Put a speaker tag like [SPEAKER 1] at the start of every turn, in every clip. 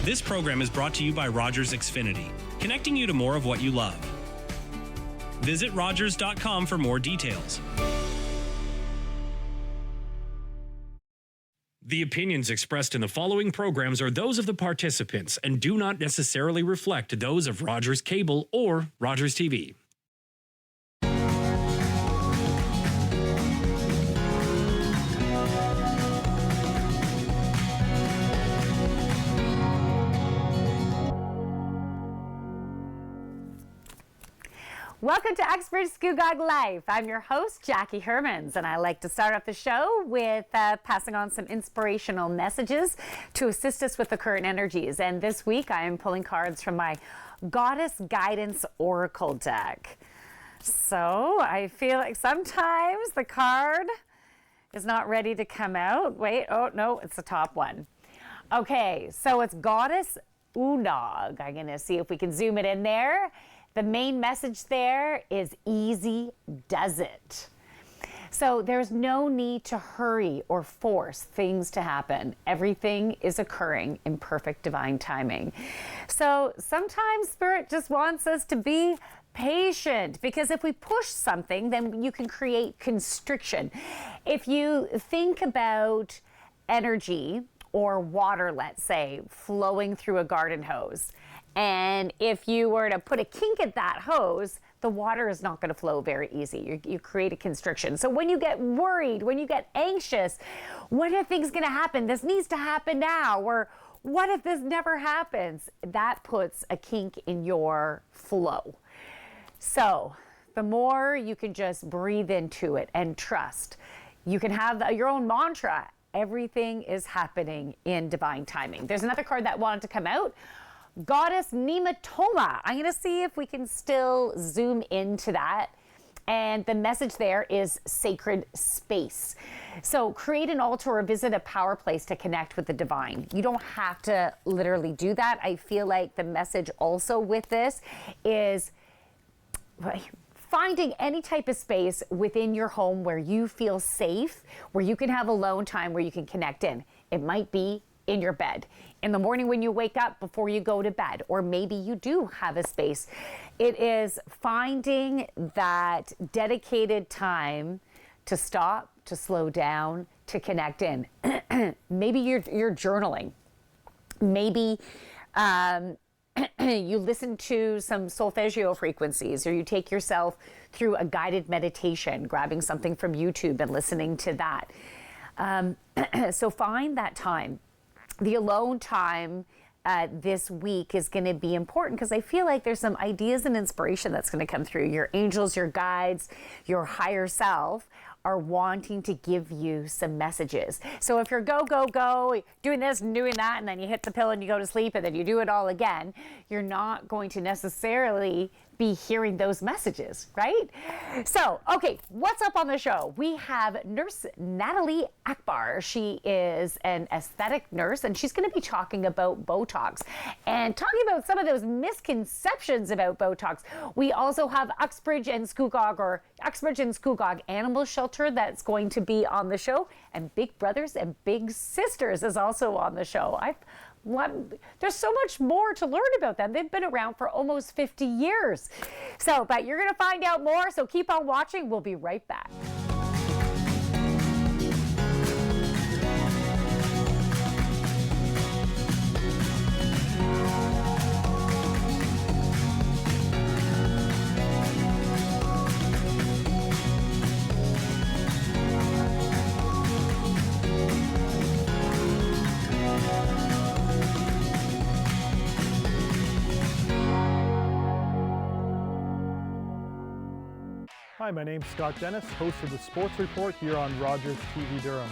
[SPEAKER 1] This program is brought to you by Rogers Xfinity, connecting you to more of what you love. Visit Rogers.com for more details. The opinions expressed in the following programs are those of the participants and do not necessarily reflect those of Rogers Cable or Rogers TV.
[SPEAKER 2] Welcome to Uxbridge Scugog Life. I'm your host, Jackie Hermans, and I like to start off the show with passing on some inspirational messages to assist us with the current energies. And this week, I am pulling cards from my Goddess Guidance Oracle deck. So I feel like sometimes the card is not ready to come out. Wait, oh no, it's the top one. Okay, so it's Goddess Unog. I'm going to see if we can zoom it in there. The main message there is easy does it. So there's no need to hurry or force things to happen. Everything is occurring in perfect divine timing. So sometimes Spirit just wants us to be patient, because if we push something, then you can create constriction. If you think about energy or water, let's say, flowing through a garden hose, and if you were to put a kink at that hose, the water is not going to flow very easy. You create a constriction. So when you get worried, when you get anxious, when are things going to happen? This needs to happen now. Or what if this never happens? That puts a kink in your flow. So the more you can just breathe into it and trust, you can have your own mantra. Everything is happening in divine timing. There's another card that wanted to come out. Goddess Nematoma. I'm going to see if we can still zoom into that. And the message there is sacred space. So create an altar or visit a power place to connect with the divine. You don't have to literally do that. I feel like the message also with this is finding any type of space within your home where you feel safe, where you can have alone time, where you can connect in. It might be in your bed, in the morning when you wake up before you go to bed, or maybe you do have a space. It is finding that dedicated time to stop, to slow down, to connect in. Maybe you're journaling. Maybe you listen to some solfeggio frequencies, or you take yourself through a guided meditation, grabbing something from YouTube and listening to that. So find that time. The alone time this week is going to be important, because I feel like there's some ideas and inspiration that's going to come through. Your angels, your guides, your higher self are wanting to give you some messages. So if you're go, doing this and doing that, and then you hit the pill and you go to sleep, and then you do it all again, you're not going to necessarily be hearing those messages, right? So, okay, what's up on the show? We have Nurse Natalie Akbar. She is an aesthetic nurse, and she's going to be talking about Botox and talking about some of those misconceptions about Botox. We also have Uxbridge and Scugog Animal Shelter that's going to be on the show, and Big Brothers and Big Sisters is also on the show. There's so much more to learn about them. They've been around for almost 50 years. So, but you're going to find out more, so keep on watching. We'll be right back.
[SPEAKER 3] Hi, my name's Scott Dennis, host of the Sports Report here on Rogers TV Durham.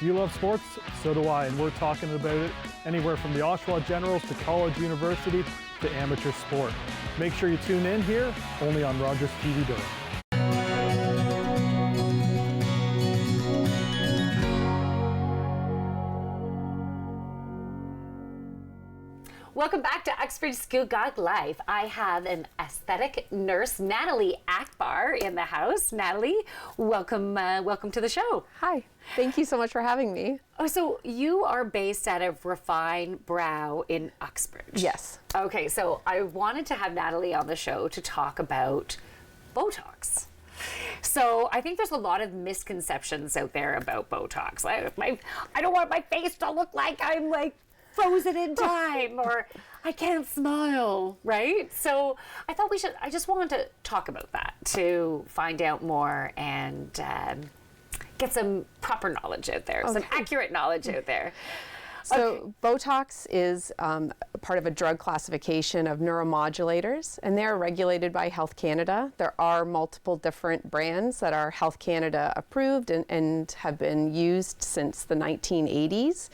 [SPEAKER 3] Do you love sports? So do I, and we're talking about it anywhere from the Oshawa Generals to college, university to amateur sport. Make sure you tune in here, only on Rogers TV Durham.
[SPEAKER 2] Welcome back to Uxbridge Scugog Life. I have an aesthetic nurse, Natalie Akbar, in the house. Natalie, welcome to the show.
[SPEAKER 4] Hi, thank you so much for having me.
[SPEAKER 2] Oh, so you are based out of Refine Brow in Uxbridge.
[SPEAKER 4] Yes.
[SPEAKER 2] Okay, so I wanted to have Natalie on the show to talk about Botox. So I think there's a lot of misconceptions out there about Botox. I don't want my face to look like I'm like frozen in time or I can't smile, right? So I thought I just wanted to talk about that to find out more and get some proper knowledge out there, some accurate knowledge out there.
[SPEAKER 4] So Botox is part of a drug classification of neuromodulators, and they're regulated by Health Canada. There are multiple different brands that are Health Canada approved and have been used since the 1980s.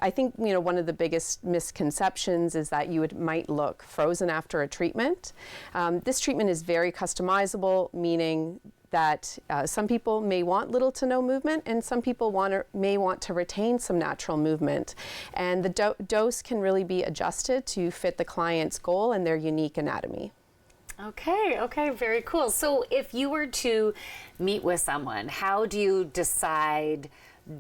[SPEAKER 4] I think one of the biggest misconceptions is that you might look frozen after a treatment. This treatment is very customizable, meaning that some people may want little to no movement, and some people may want to retain some natural movement. And the dose can really be adjusted to fit the client's goal and their unique anatomy.
[SPEAKER 2] Okay, very cool. So if you were to meet with someone, how do you decide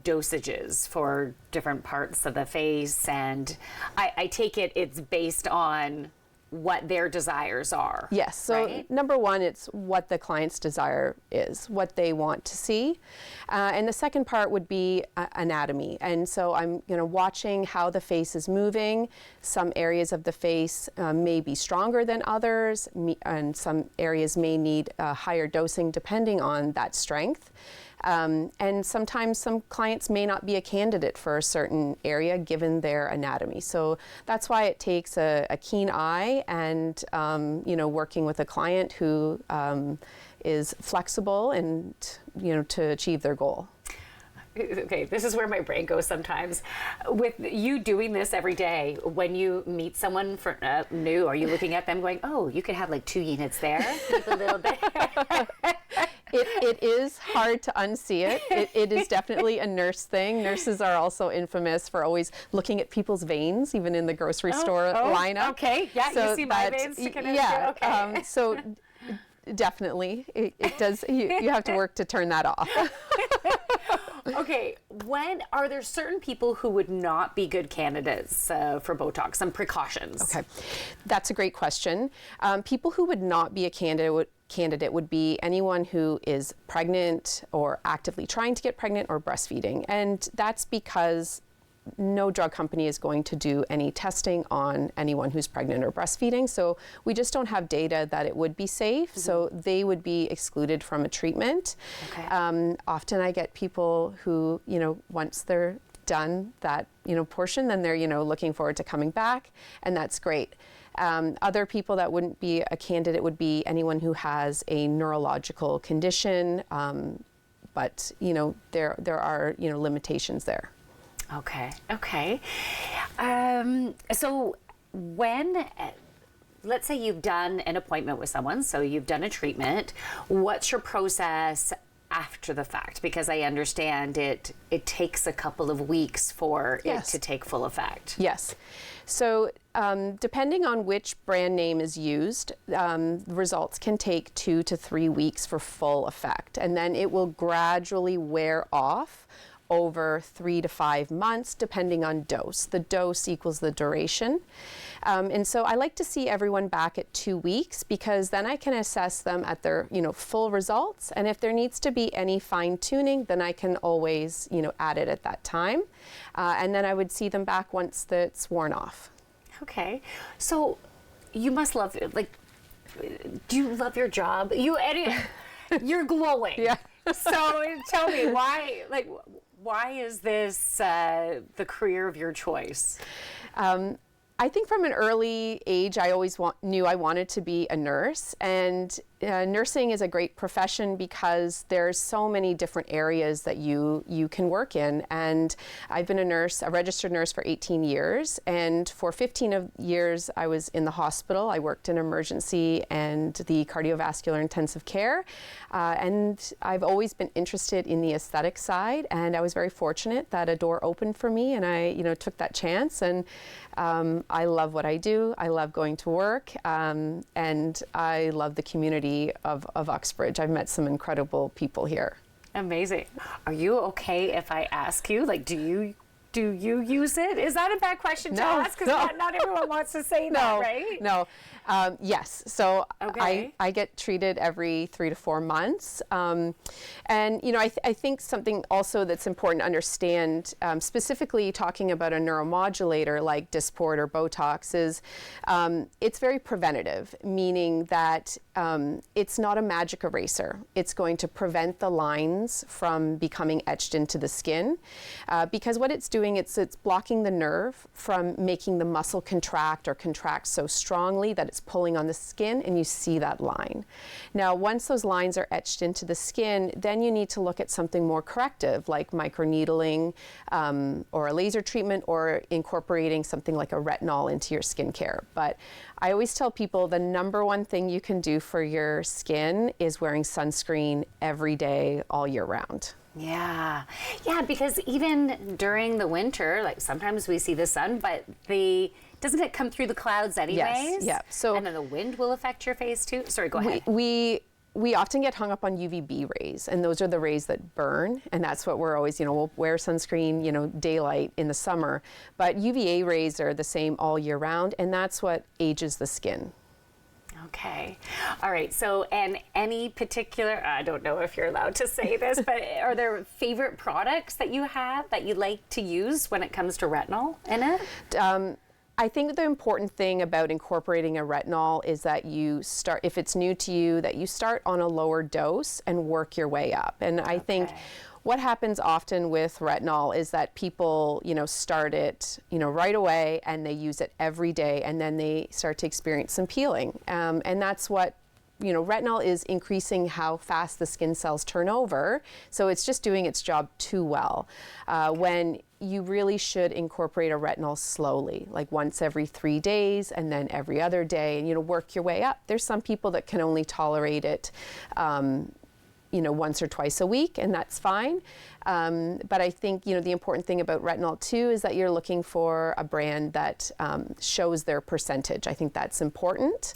[SPEAKER 2] dosages for different parts of the face? And I take it's based on what their desires are.
[SPEAKER 4] Yes, so
[SPEAKER 2] right?
[SPEAKER 4] Number one, it's what the client's desire is, what they want to see. And the second part would be anatomy. And so I'm watching how the face is moving. Some areas of the face may be stronger than others, and some areas may need higher dosing depending on that strength. And sometimes some clients may not be a candidate for a certain area given their anatomy. So that's why it takes a keen eye and, working with a client who is flexible and, to achieve their goal.
[SPEAKER 2] Okay, this is where my brain goes sometimes. With you doing this every day, when you meet someone new, are you looking at them going, oh, you could have like 2 units there, keep a little bit?
[SPEAKER 4] It is hard to unsee it. It is definitely a nurse thing. Nurses are also infamous for always looking at people's veins, even in the grocery store lineup.
[SPEAKER 2] Okay, yeah, so you see my veins sticking out.
[SPEAKER 4] Yeah,
[SPEAKER 2] okay.
[SPEAKER 4] So definitely, it does. You have to work to turn that off.
[SPEAKER 2] Okay, are there certain people who would not be good candidates for Botox? Some precautions.
[SPEAKER 4] Okay, that's a great question. People who would not be a candidate would be anyone who is pregnant or actively trying to get pregnant or breastfeeding. And that's because no drug company is going to do any testing on anyone who's pregnant or breastfeeding. So we just don't have data that it would be safe. Mm-hmm. So they would be excluded from a treatment. Okay. Often I get people who, once they're done that, portion, then they're, looking forward to coming back, and that's great. Other people that wouldn't be a candidate would be anyone who has a neurological condition, but there are limitations there.
[SPEAKER 2] Okay. So when, let's say you've done an appointment with someone, so you've done a treatment, what's your process after the fact? Because I understand it takes a couple of weeks for it to take full effect.
[SPEAKER 4] Yes. So depending on which brand name is used, results can take 2 to 3 weeks for full effect. And then it will gradually wear off over 3 to 5 months, depending on dose. The dose equals the duration. And so I like to see everyone back at 2 weeks, because then I can assess them at their, full results. And if there needs to be any fine tuning, then I can always, add it at that time. And then I would see them back once it's worn off. Okay.
[SPEAKER 2] So you must love it. Like, do you love your job? You're glowing.
[SPEAKER 4] Yeah.
[SPEAKER 2] So tell me why is this the career of your choice?
[SPEAKER 4] I think from an early age, I always knew I wanted to be a nurse, and nursing is a great profession because there's so many different areas that you can work in. And I've been a registered nurse for 18 years, and for 15 years I was in the hospital. I worked in emergency and the cardiovascular intensive care, and I've always been interested in the aesthetic side. And I was very fortunate that a door opened for me, and I took that chance. And I love what I do. I love going to work, and I love the community of Uxbridge. I've met some incredible people here.
[SPEAKER 2] Amazing. Are you okay if I ask you, like, do you use it? Is that a bad question to ask? Because not everyone wants to say that, right?
[SPEAKER 4] No. Yes. So
[SPEAKER 2] okay.
[SPEAKER 4] I get treated every 3 to 4 months. And, I think something also that's important to understand, specifically talking about a neuromodulator like Dysport or Botox, is it's very preventative, meaning that it's not a magic eraser. It's going to prevent the lines from becoming etched into the skin, because what it's doing, it's blocking the nerve from making the muscle contract so strongly that it's pulling on the skin, and you see that line. Now, once those lines are etched into the skin, then you need to look at something more corrective, like microneedling, or a laser treatment, or incorporating something like a retinol into your skincare. But I always tell people the number one thing you can do for your skin is wearing sunscreen every day, all year round.
[SPEAKER 2] Yeah, because even during the winter, like sometimes we see the sun, but doesn't it come through the clouds anyways?
[SPEAKER 4] Yes, yeah. So,
[SPEAKER 2] and then the wind will affect your face too? Sorry, go ahead.
[SPEAKER 4] We often get hung up on UVB rays, and those are the rays that burn, and that's what we're always, we'll wear sunscreen, daylight in the summer, but UVA rays are the same all year round, and that's what ages the skin.
[SPEAKER 2] Okay. All right. So, and any particular, I don't know if you're allowed to say this, but are there favorite products that you have that you like to use when it comes to retinol in it?
[SPEAKER 4] I think the important thing about incorporating a retinol is that you start, if it's new to you, that you start on a lower dose and work your way up. And I think what happens often with retinol is that people, start it, right away, and they use it every day, and then they start to experience some peeling. And that's what, retinol is increasing how fast the skin cells turn over. So it's just doing its job too well. When you really should incorporate a retinol slowly, like once every 3 days, and then every other day, and, work your way up. There's some people that can only tolerate it, once or twice a week, and that's fine. But I think, the important thing about retinol too is that you're looking for a brand that shows their percentage. I think that's important,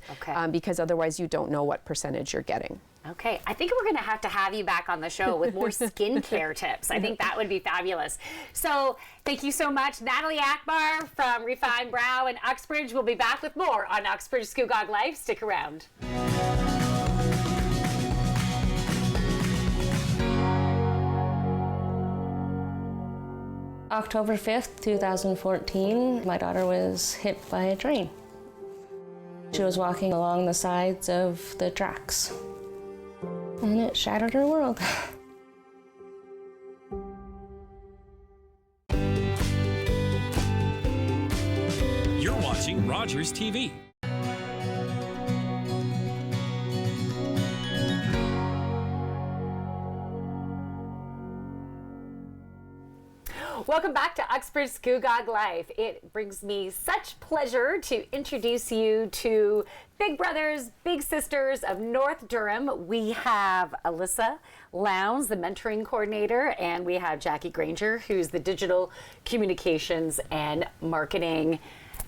[SPEAKER 4] because otherwise you don't know what percentage you're getting.
[SPEAKER 2] Okay, I think we're going to have you back on the show with more skincare tips. I think that would be fabulous. So thank you so much, Natalie Akbar from Refined Brow in Uxbridge. We'll be back with more on Uxbridge Scugog Life. Stick around.
[SPEAKER 5] October 5th, 2014, my daughter was hit by a train. She was walking along the sides of the tracks, and it shattered her world.
[SPEAKER 1] You're watching Rogers TV.
[SPEAKER 2] Welcome back to Uxbridge Scugog Life. It brings me such pleasure to introduce you to big brothers, big sisters of North Durham. We have Alyssa Lowndes, the mentoring coordinator, and we have Jackie Granger, who's the digital communications and marketing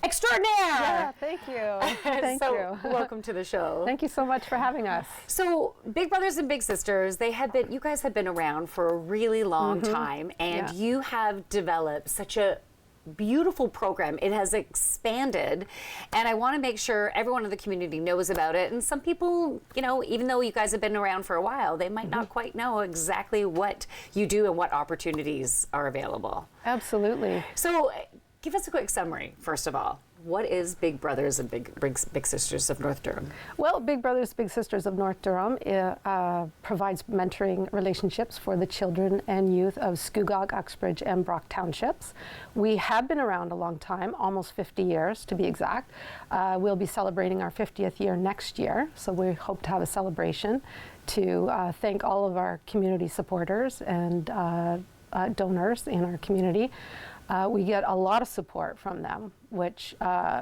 [SPEAKER 2] extraordinaire.
[SPEAKER 6] Yeah, thank you. Thank you.
[SPEAKER 2] Welcome to the show.
[SPEAKER 6] Thank you so much for having us.
[SPEAKER 2] So, Big Brothers and Big Sisters, you guys have been around for a really long time, and you have developed such a beautiful program. It has expanded, and I want to make sure everyone in the community knows about it. And some people, even though you guys have been around for a while, they might not quite know exactly what you do and what opportunities are available.
[SPEAKER 6] Absolutely.
[SPEAKER 2] So, give us a quick summary, first of all. what is Big Brothers and Big Sisters of North Durham?
[SPEAKER 6] Well, Big Brothers Big Sisters of North Durham provides mentoring relationships for the children and youth of Scugog, Uxbridge, and Brock townships. We have been around a long time, almost 50 years to be exact. We'll be celebrating our 50th year next year, so we hope to have a celebration to thank all of our community supporters and donors in our community. We get a lot of support from them, which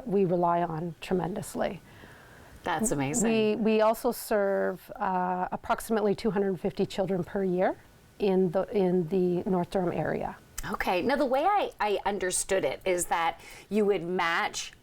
[SPEAKER 6] we rely on tremendously.
[SPEAKER 2] That's amazing.
[SPEAKER 6] We also serve approximately 250 children per year in the North Durham area.
[SPEAKER 2] Okay. Now, the way I understood it is that you would match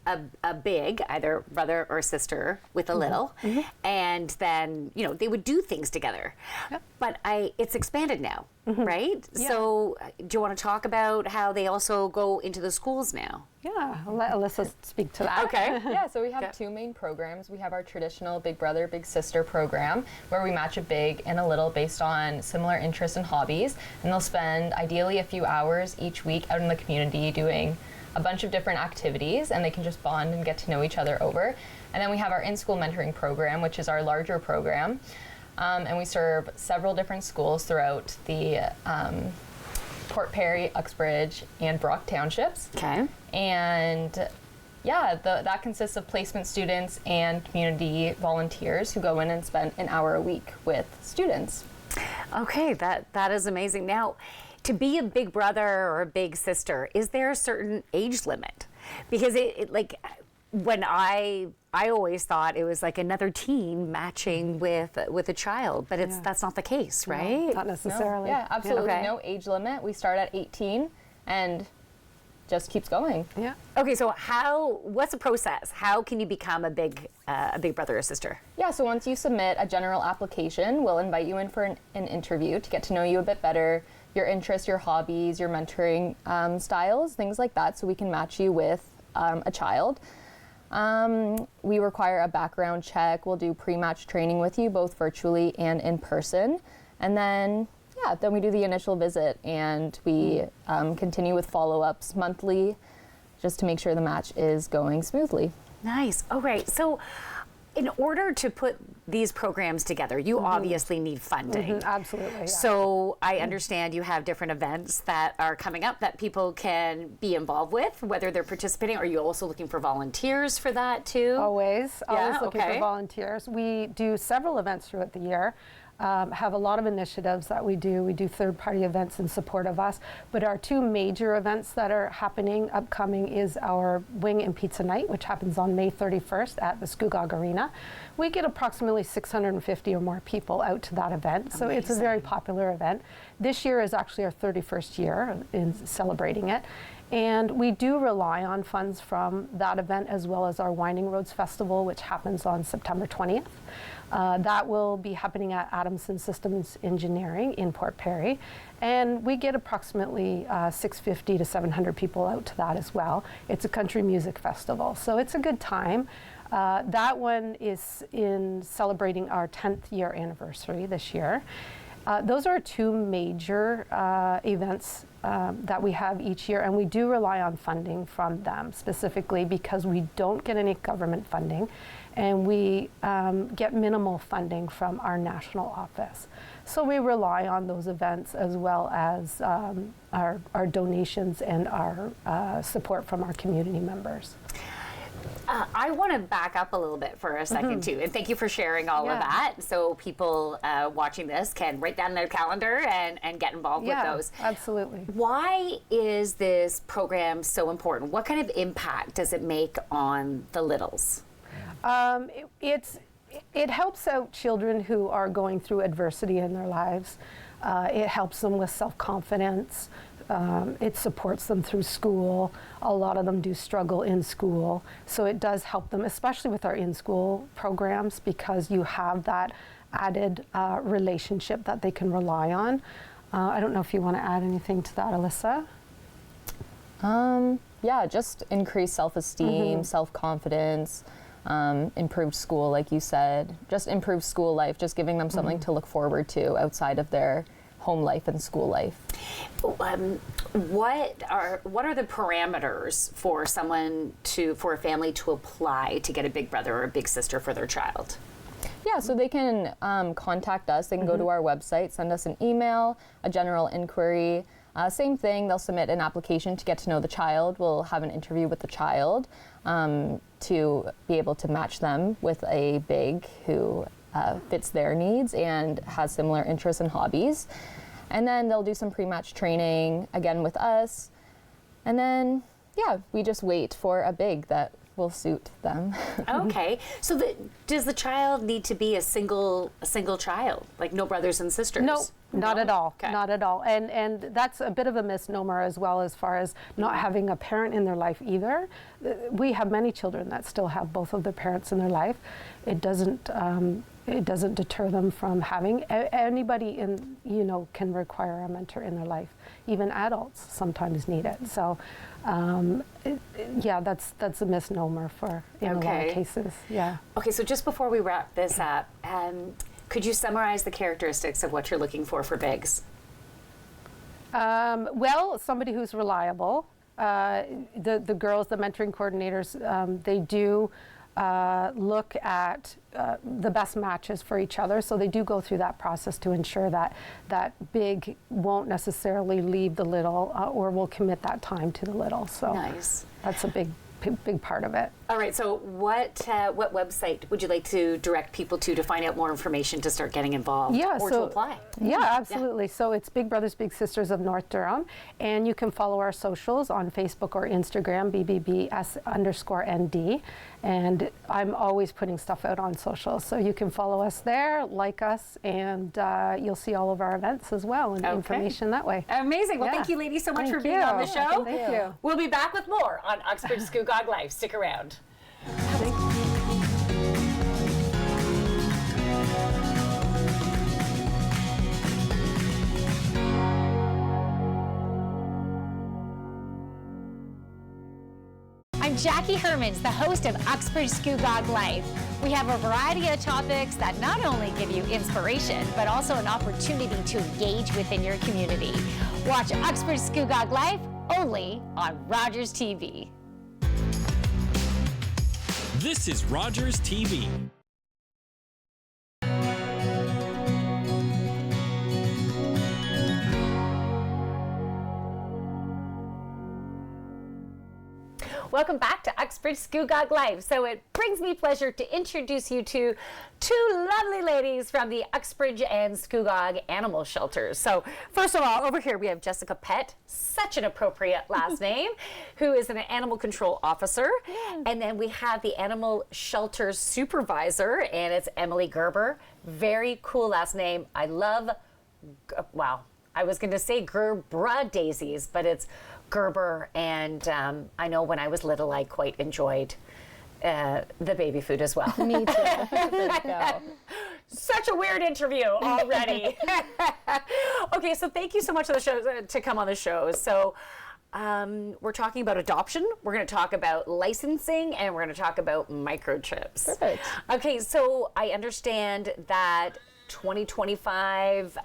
[SPEAKER 2] a big, either brother or sister, with a little, and then, they would do things together.
[SPEAKER 6] Yep.
[SPEAKER 2] But it's expanded now, right?
[SPEAKER 6] Yeah.
[SPEAKER 2] So do you want to talk about how they also go into the schools now?
[SPEAKER 6] Yeah, I'll let Alyssa speak to that.
[SPEAKER 2] Okay.
[SPEAKER 7] Yeah, so we have two main programs. We have our traditional Big Brother, Big Sister program, where we match a big and a little based on similar interests and hobbies. And they'll spend ideally a few hours each week out in the community doing a bunch of different activities, and they can just bond and get to know each other over. And then we have our in-school mentoring program, which is our larger program. And we serve several different schools throughout the Port Perry, Uxbridge, and Brock townships.
[SPEAKER 2] Okay.
[SPEAKER 7] And yeah, that consists of placement students and community volunteers who go in and spend an hour a week with students.
[SPEAKER 2] Okay, that is amazing. Now, to be a big brother or a big sister, is there a certain age limit? Because it like when I always thought it was like another teen matching with a child, but that's not the case, right?
[SPEAKER 6] No, not necessarily.
[SPEAKER 7] Yeah, absolutely.
[SPEAKER 2] Okay.
[SPEAKER 7] No age limit. We start at 18 and just keeps going.
[SPEAKER 6] Yeah.
[SPEAKER 2] Okay, so what's the process? How can you become a big brother or sister?
[SPEAKER 7] Yeah, so once you submit a general application, we'll invite you in for an interview to get to know you a bit better, your interests, your hobbies, your mentoring styles, things like that, so we can match you with a child. We require a background check. We'll do pre-match training with you, both virtually and in person. And then we do the initial visit, and we continue with follow-ups monthly just to make sure the match is going smoothly.
[SPEAKER 2] Nice. All right. So in order to put these programs together, you obviously need funding.
[SPEAKER 6] Absolutely. Yeah.
[SPEAKER 2] So I understand you have different events that are coming up that people can be involved with, whether they're participating. Are you also looking for volunteers for that too?
[SPEAKER 6] Always looking
[SPEAKER 2] okay.
[SPEAKER 6] for volunteers. We do several events throughout the year. Have a lot of initiatives that we do. We do third-party events in support of us. But our two major events that are upcoming is our Wing and Pizza Night, which happens on May 31st at the Scugog Arena. We get approximately 650 or more people out to that event. So it's a very popular event. This year is actually our 31st year in celebrating it. And we do rely on funds from that event, as well as our Winding Roads Festival, which happens on September 20th. That will be happening at Adamson Systems Engineering in Port Perry. And we get approximately 650 to 700 people out to that as well. It's a country music festival, so it's a good time. That one is in celebrating our 10th year anniversary this year. Those are two major events that we have each year, and we do rely on funding from them specifically because we don't get any government funding, and we get minimal funding from our national office. So we rely on those events as well as our donations and our support from our community members.
[SPEAKER 2] I want to back up a little bit for a second too, and thank you for sharing all of that, so people watching this can write down their calendar and get involved with those.
[SPEAKER 6] Absolutely.
[SPEAKER 2] Why is this program so important? What kind of impact does it make on the littles?
[SPEAKER 6] It helps out children who are going through adversity in their lives. It helps them with self-confidence. It supports them through school. A lot of them do struggle in school. So it does help them, especially with our in-school programs, because you have that added relationship that they can rely on. I don't know if you want to add anything to that, Alyssa?
[SPEAKER 7] Yeah, just increased self-esteem, self-confidence, improved school, like you said, just improved school life, just giving them something to look forward to outside of their home life and school life.
[SPEAKER 2] what are the parameters for for a family to apply to get a big brother or a big sister for their child?
[SPEAKER 7] Yeah, so they can contact us. They can go to our website, send us an email, a general inquiry. Same thing, they'll submit an application to get to know the child. We'll have an interview with the child to be able to match them with a big who fits their needs and has similar interests and hobbies. And then they'll do some pre-match training, again with us. And then, yeah, we just wait for a big that will suit them.
[SPEAKER 2] Okay, so does the child need to be a single child, like no brothers and sisters?
[SPEAKER 6] No, not at all.
[SPEAKER 2] Okay.
[SPEAKER 6] Not at all. And that's a bit of a misnomer as well, as far as not having a parent in their life either. We have many children that still have both of their parents in their life. It doesn't deter them from having anybody can require a mentor in their life. Even adults sometimes need it. So that's a misnomer in a lot of cases. Yeah.
[SPEAKER 2] Okay, so just before we wrap this up, could you summarize the characteristics of what you're looking for bigs?
[SPEAKER 6] Well, somebody who's reliable. The girls, the mentoring coordinators, they do look at the best matches for each other. So they do go through that process to ensure that big won't necessarily leave the little or will commit that time to the little. So
[SPEAKER 2] nice.
[SPEAKER 6] That's a big part of it.
[SPEAKER 2] All right, so what website would you like to direct people to find out more information to start getting involved or to apply?
[SPEAKER 6] Yeah, absolutely. Yeah. So it's Big Brothers Big Sisters of North Durham, and you can follow our socials on Facebook or Instagram, BBBS_ND, and I'm always putting stuff out on socials, so you can follow us there, like us, and you'll see all of our events as well and information that way.
[SPEAKER 2] Amazing. Well, thank you ladies so much for being on the show.
[SPEAKER 6] Thank you.
[SPEAKER 2] We'll be back with more on Uxbridge Scugog Life. Stick around. I'm Jackie Hermans, the host of Uxbridge Scugog Life. We have a variety of topics that not only give you inspiration, but also an opportunity to engage within your community. Watch Uxbridge Scugog Life only on Rogers TV.
[SPEAKER 1] This is Rogers TV.
[SPEAKER 2] Welcome back to Uxbridge Scugog Life. So it brings me pleasure to introduce you to two lovely ladies from the Uxbridge and Scugog Animal Shelters. So first of all, over here we have Jessica Pett, such an appropriate last name, who is an animal control officer. Yeah. And then we have the animal shelters supervisor, and it's Emily Gerber. Very cool last name. I love, wow, I was going to say Gerbera daisies, but it's Gerber, and I know when I was little I quite enjoyed the baby food as well.
[SPEAKER 7] Me too.
[SPEAKER 2] Such a weird interview already. Okay, so thank you so much for the show to come on the show. So we're talking about adoption, we're going to talk about licensing, and we're going to talk about microchips.
[SPEAKER 7] Perfect.
[SPEAKER 2] Okay, so I understand that 2025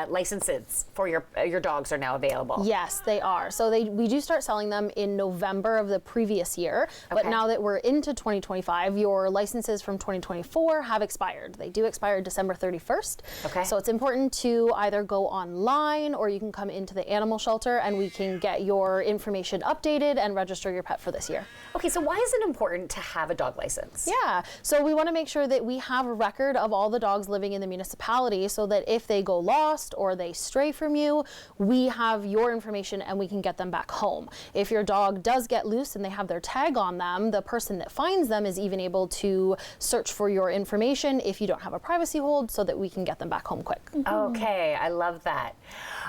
[SPEAKER 2] licenses for your dogs are now available.
[SPEAKER 8] Yes, they are. So we do start selling them in November of the previous year, but now that we're into 2025, your licenses from 2024 have expired. They do expire December 31st.
[SPEAKER 2] Okay.
[SPEAKER 8] So it's important to either go online or you can come into the animal shelter and we can get your information updated and register your pet for this year.
[SPEAKER 2] Okay, so why is it important to have a dog license?
[SPEAKER 8] Yeah, so we want to make sure that we have a record of all the dogs living in the municipality so that if they go lost or they stray from you, we have your information and we can get them back home. If your dog does get loose and they have their tag on them, the person that finds them is even able to search for your information if you don't have a privacy hold so that we can get them back home quick.
[SPEAKER 2] Okay, I love that.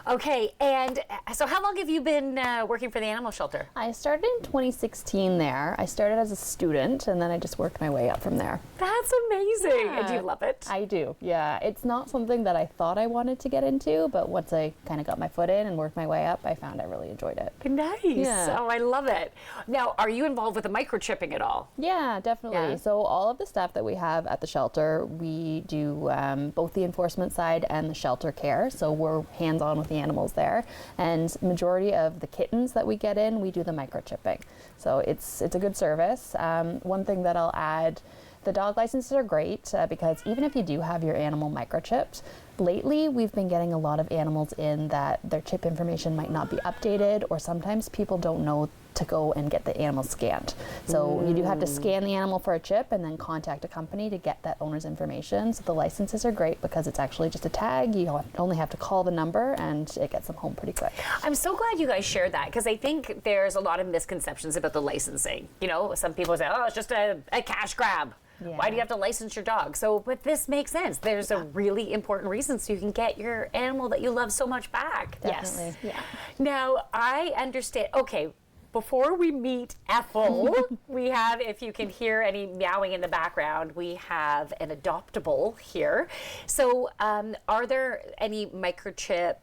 [SPEAKER 2] Okay, and so how long have you been working for the animal shelter?
[SPEAKER 7] I started in 2016 there. I started as a student and then I just worked my way up from there.
[SPEAKER 2] That's amazing.
[SPEAKER 7] Yeah.
[SPEAKER 2] And do you love it?
[SPEAKER 7] I do, yeah. It's not something that I thought I wanted to get into, but once I kind of got my foot in and worked my way up, I found I really enjoyed it.
[SPEAKER 2] Nice.
[SPEAKER 7] Yeah.
[SPEAKER 2] Oh, I love it. Now, are you involved with the microchipping at all?
[SPEAKER 7] Yeah, definitely.
[SPEAKER 2] Yeah.
[SPEAKER 7] So all of the stuff that we have at the shelter, we do both the enforcement side and the shelter care. So we're hands-on with the animals there. And majority of the kittens that we get in, we do the microchipping. So it's a good service. One thing that I'll add, the dog licenses are great because even if you do have your animal microchipped, lately we've been getting a lot of animals in that their chip information might not be updated, or sometimes people don't know to go and get the animal scanned. So you do have to scan the animal for a chip and then contact a company to get that owner's information. So the licenses are great because it's actually just a tag. You only have to call the number and it gets them home pretty quick.
[SPEAKER 2] I'm so glad you guys shared that, because I think there's a lot of misconceptions about the licensing. You know, some people say, oh, it's just a cash grab.
[SPEAKER 7] Yeah.
[SPEAKER 2] Why do you have to license your dog? So, but this makes sense. There's a really important reason, so you can get your animal that you love so much back.
[SPEAKER 7] Definitely.
[SPEAKER 2] Yes. Yeah. Now, I understand. Okay, before we meet Ethel, we have, if you can hear any meowing in the background, we have an adoptable here. So, are there any microchip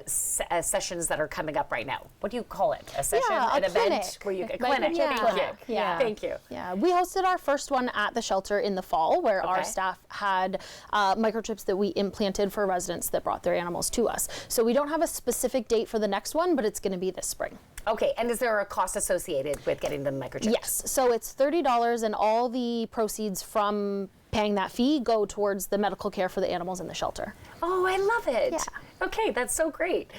[SPEAKER 2] sessions that are coming up right now? What do you call it? A session,
[SPEAKER 8] Yeah,
[SPEAKER 2] an
[SPEAKER 8] a
[SPEAKER 2] event
[SPEAKER 8] clinic.
[SPEAKER 2] where you a
[SPEAKER 8] Like
[SPEAKER 2] clinic.
[SPEAKER 8] a chip
[SPEAKER 2] Thank you.
[SPEAKER 8] clinic. Yeah.
[SPEAKER 2] Thank you.
[SPEAKER 8] Yeah, we hosted our first one at the shelter in the fall, where our
[SPEAKER 2] Okay.
[SPEAKER 8] staff had microchips that we implanted for residents that brought their animals to us. So we don't have a specific date for the next one, but it's going to be this spring.
[SPEAKER 2] Okay, and is there a cost associated with getting the microchips?
[SPEAKER 8] Yes, so it's $30, and all the proceeds from paying that fee go towards the medical care for the animals in the shelter.
[SPEAKER 2] Oh, I love it.
[SPEAKER 8] Yeah.
[SPEAKER 2] Okay, that's so great.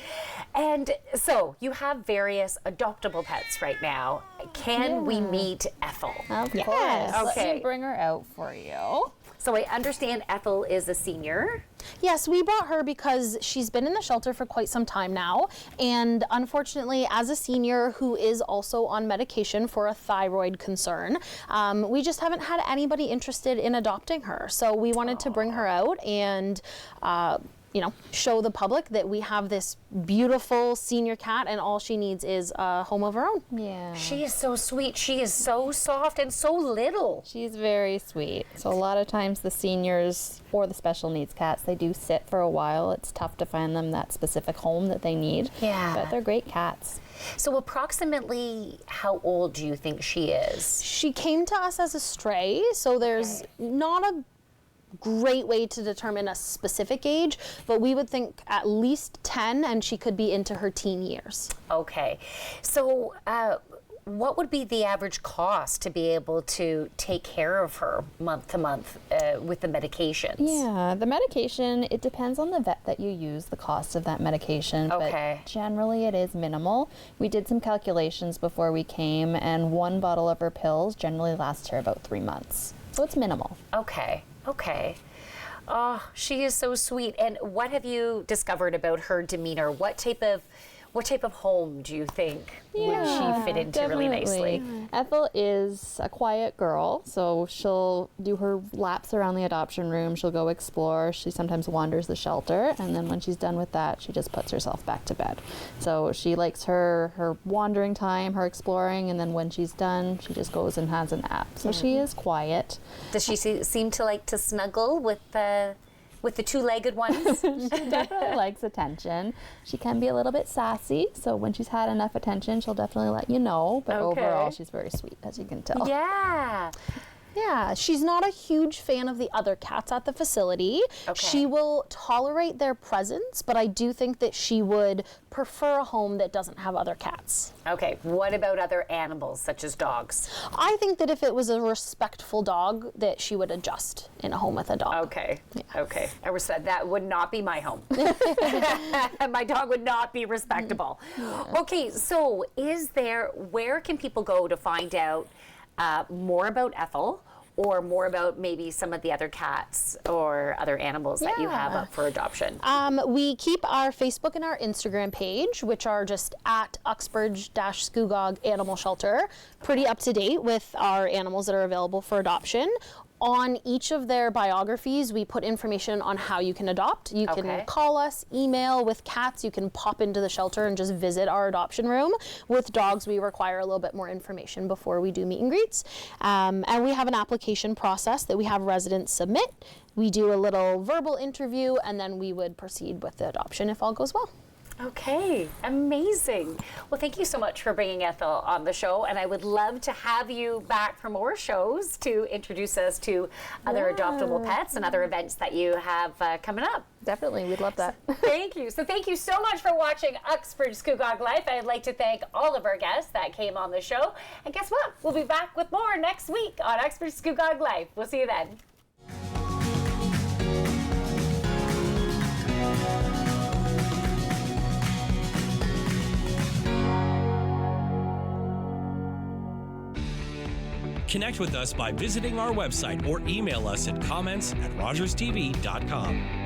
[SPEAKER 2] And so you have various adoptable pets right now. Can we meet Ethel?
[SPEAKER 9] Of
[SPEAKER 8] Yes.
[SPEAKER 9] course.
[SPEAKER 2] Okay.
[SPEAKER 9] Let me bring her out for you.
[SPEAKER 2] So I understand Ethel is a senior.
[SPEAKER 8] Yes, we brought her because she's been in the shelter for quite some time now, and unfortunately, as a senior who is also on medication for a thyroid concern, we just haven't had anybody interested in adopting her. So we wanted to bring her out and show the public that we have this beautiful senior cat, and all she needs is a home of her own.
[SPEAKER 9] Yeah.
[SPEAKER 2] She is so sweet. She is so soft and so little.
[SPEAKER 9] She's very sweet. So a lot of times the seniors or the special needs cats, they do sit for a while. It's tough to find them that specific home that they need.
[SPEAKER 2] Yeah.
[SPEAKER 9] But they're great cats.
[SPEAKER 2] So approximately how old do you think she is?
[SPEAKER 8] She came to us as a stray, so there's not a great way to determine a specific age, but we would think at least 10, and she could be into her teen years.
[SPEAKER 2] Okay. So what would be the average cost to be able to take care of her month to month with the medications?
[SPEAKER 9] Yeah, the medication, it depends on the vet that you use, the cost of that medication.
[SPEAKER 2] Okay.
[SPEAKER 9] But generally it is minimal. We did some calculations before we came, and one bottle of her pills generally lasts her about 3 months. So it's minimal.
[SPEAKER 2] Okay. Okay. Oh, she is so sweet. And what have you discovered about her demeanor? What type of home do you think would she fit into really nicely?
[SPEAKER 9] Ethel is a quiet girl, so she'll do her laps around the adoption room. She'll go explore. She sometimes wanders the shelter, and then when she's done with that, she just puts herself back to bed. So she likes her wandering time, her exploring, and then when she's done, she just goes and has a nap. So she is quiet.
[SPEAKER 2] Does she seem to like to snuggle with the two-legged ones?
[SPEAKER 9] She definitely likes attention. She can be a little bit sassy, so when she's had enough attention, she'll definitely let you know. But
[SPEAKER 2] Okay.
[SPEAKER 9] overall, she's very sweet, as you can tell.
[SPEAKER 2] Yeah.
[SPEAKER 8] Yeah, she's not a huge fan of the other cats at the facility.
[SPEAKER 2] Okay.
[SPEAKER 8] She will tolerate their presence, but I do think that she would prefer a home that doesn't have other cats.
[SPEAKER 2] Okay. What about other animals, such as dogs?
[SPEAKER 8] I think that if it was a respectful dog, that she would adjust in a home with a dog.
[SPEAKER 2] Okay. Okay. That would not be my home. My dog would not be respectable. Okay. So where can people go to find out more about Ethel, or more about maybe some of the other cats or other animals that you have up for adoption?
[SPEAKER 8] We keep our Facebook and our Instagram page, which are just at Uxbridge Scugog Animal Shelter, pretty up to date with our animals that are available for adoption. On each of their biographies, we put information on how you can adopt. You can
[SPEAKER 2] Okay.
[SPEAKER 8] call us, email. With cats, you can pop into the shelter and just visit our adoption room. With dogs, we require a little bit more information before we do meet and greets. And we have an application process that we have residents submit. We do a little verbal interview, and then we would proceed with the adoption if all goes well.
[SPEAKER 2] Okay, amazing. Well, thank you so much for bringing Ethel on the show, and I would love to have you back for more shows to introduce us to other adoptable pets and other events that you have coming up.
[SPEAKER 9] Definitely, we'd love that.
[SPEAKER 2] Thank you. So thank you so much for watching Uxbridge Scugog Life. I'd like to thank all of our guests that came on the show. And guess what? We'll be back with more next week on Uxbridge Scugog Life. We'll see you then.
[SPEAKER 1] Connect with us by visiting our website or email us at comments@rogerstv.com.